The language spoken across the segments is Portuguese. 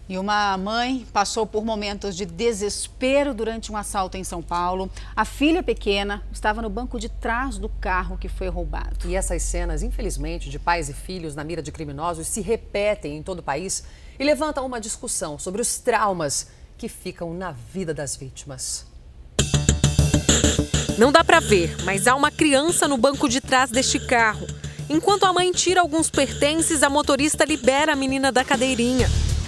E uma mãe passou por momentos de desespero durante um assalto em São Paulo. A filha pequena estava no banco de trás do carro que foi roubado. E essas cenas, infelizmente, de pais e filhos na mira de criminosos se repetem em todo o país e levantam uma discussão sobre os traumas que ficam na vida das vítimas. Não dá para ver, mas há uma criança no banco de trás deste carro. Enquanto a mãe tira alguns pertences, a motorista libera a menina da cadeirinha.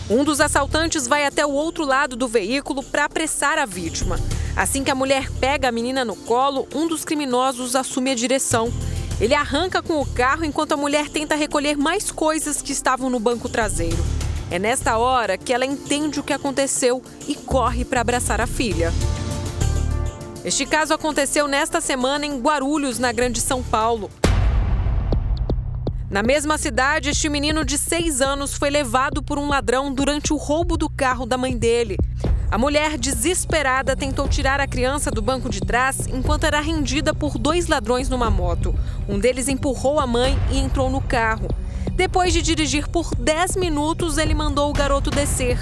Um dos assaltantes vai até o outro lado do veículo para apressar a vítima. Assim que a mulher pega a menina no colo, um dos criminosos assume a direção. Ele arranca com o carro enquanto a mulher tenta recolher mais coisas que estavam no banco traseiro. É nesta hora que ela entende o que aconteceu e corre para abraçar a filha. Este caso aconteceu nesta semana em Guarulhos, na Grande São Paulo. Na mesma cidade, este menino de 6 anos foi levado por um ladrão durante o roubo do carro da mãe dele. A mulher, desesperada, tentou tirar a criança do banco de trás enquanto era rendida por 2 ladrões numa moto. Um deles empurrou a mãe e entrou no carro. Depois de dirigir por 10 minutos, ele mandou o garoto descer.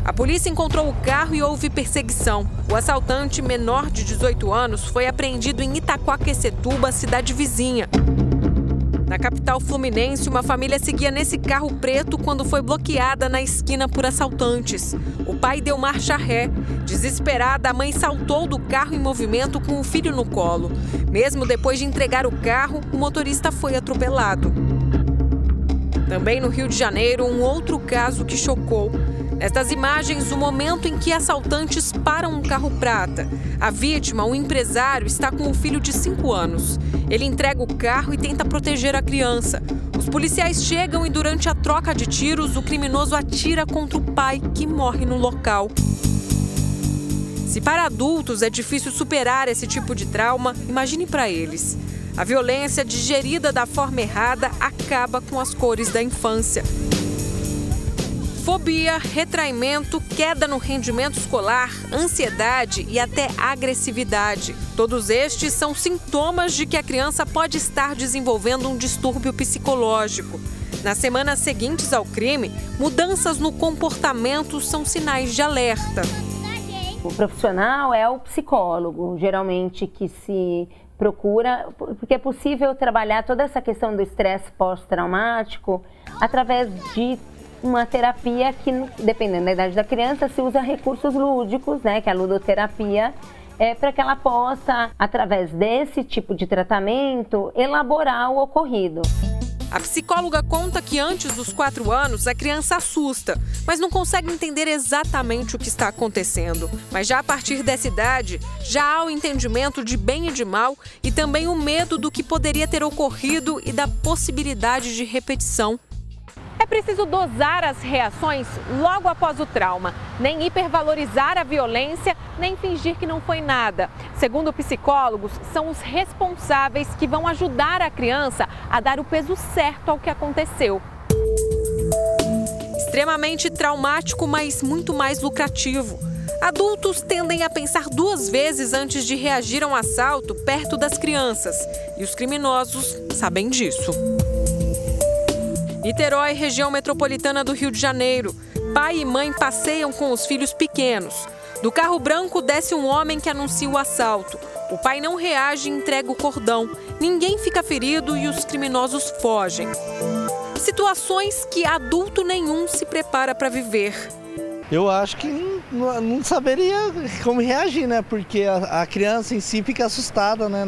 A polícia encontrou o carro e houve perseguição. O assaltante, menor de 18 anos, foi apreendido em Itaquaquecetuba, cidade vizinha. Na capital fluminense, uma família seguia nesse carro preto quando foi bloqueada na esquina por assaltantes. O pai deu marcha ré. Desesperada, a mãe saltou do carro em movimento com o filho no colo. Mesmo depois de entregar o carro, o motorista foi atropelado. Também no Rio de Janeiro, um outro caso que chocou. Nestas imagens, o momento em que assaltantes param um carro prata. A vítima, um empresário, está com um filho de 5 anos. Ele entrega o carro e tenta proteger a criança. Os policiais chegam e, durante a troca de tiros, o criminoso atira contra o pai, que morre no local. Se para adultos é difícil superar esse tipo de trauma, imagine para eles. A violência digerida da forma errada acaba com as cores da infância. Fobia, retraimento, queda no rendimento escolar, ansiedade e até agressividade. Todos estes são sintomas de que a criança pode estar desenvolvendo um distúrbio psicológico. Nas semanas seguintes ao crime, mudanças no comportamento são sinais de alerta. O profissional é o psicólogo, geralmente, que se procura, porque é possível trabalhar toda essa questão do estresse pós-traumático através de uma terapia que, dependendo da idade da criança, se usa recursos lúdicos, né, que é a ludoterapia, para que ela possa, através desse tipo de tratamento, elaborar o ocorrido. A psicóloga conta que antes dos 4 anos a criança assusta, mas não consegue entender exatamente o que está acontecendo. Mas já a partir dessa idade, já há o entendimento de bem e de mal e também o medo do que poderia ter ocorrido e da possibilidade de repetição. É preciso dosar as reações logo após o trauma, nem hipervalorizar a violência, nem fingir que não foi nada. Segundo psicólogos, são os responsáveis que vão ajudar a criança a dar o peso certo ao que aconteceu. Extremamente traumático, mas muito mais lucrativo. Adultos tendem a pensar 2 vezes antes de reagir a um assalto perto das crianças, e os criminosos sabem disso. Niterói, região metropolitana do Rio de Janeiro. Pai e mãe passeiam com os filhos pequenos. Do carro branco desce um homem que anuncia o assalto. O pai não reage e entrega o cordão. Ninguém fica ferido e os criminosos fogem. Situações que adulto nenhum se prepara para viver. Eu acho que não saberia como reagir, né? Porque a criança em si fica assustada, né?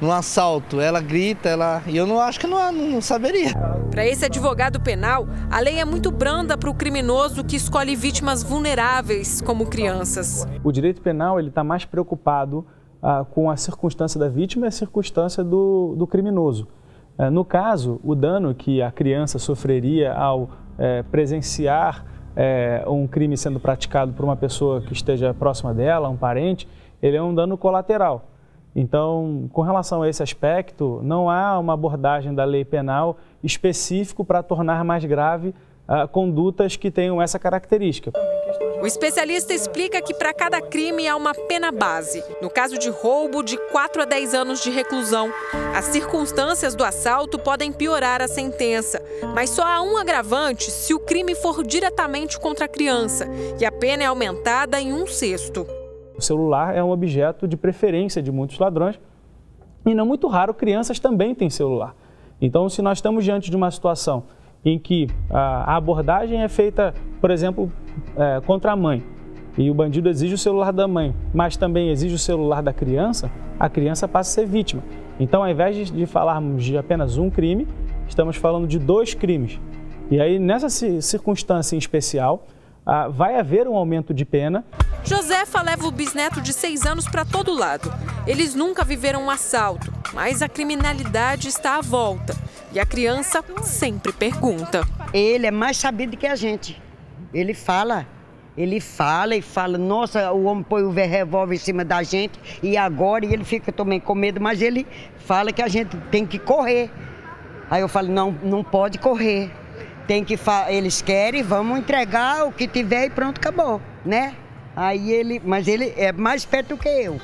No assalto, ela grita, e eu não acho que não saberia. Para esse advogado penal, a lei é muito branda para o criminoso que escolhe vítimas vulneráveis como crianças. O direito penal está mais preocupado com a circunstância da vítima e a circunstância do criminoso. No caso, o dano que a criança sofreria ao presenciar um crime sendo praticado por uma pessoa que esteja próxima dela, um parente, ele é um dano colateral. Então, com relação a esse aspecto, não há uma abordagem da lei penal específico para tornar mais grave condutas que tenham essa característica. O especialista explica que para cada crime há uma pena base. No caso de roubo, de 4 a 10 anos de reclusão. As circunstâncias do assalto podem piorar a sentença, mas só há um agravante se o crime for diretamente contra a criança, e a pena é aumentada em 1/6. O celular é um objeto de preferência de muitos ladrões e não muito raro crianças também têm celular. Então, se nós estamos diante de uma situação em que a abordagem é feita, por exemplo, contra a mãe, e o bandido exige o celular da mãe, mas também exige o celular da criança, a criança passa a ser vítima. Então, ao invés de falarmos de apenas um crime, estamos falando de 2 crimes. E aí, nessa circunstância em especial, vai haver um aumento de pena. Josefa leva o bisneto de 6 anos para todo lado. Eles nunca viveram um assalto, mas a criminalidade está à volta. E a criança sempre pergunta. Ele é mais sabido que a gente. Ele fala, e fala, nossa, o homem põe o revólver em cima da gente e agora ele fica também com medo, mas ele fala que a gente tem que correr. Aí eu falo, não pode correr. Eles querem, vamos entregar o que tiver e pronto, acabou, né? Mas ele é mais esperto do que eu.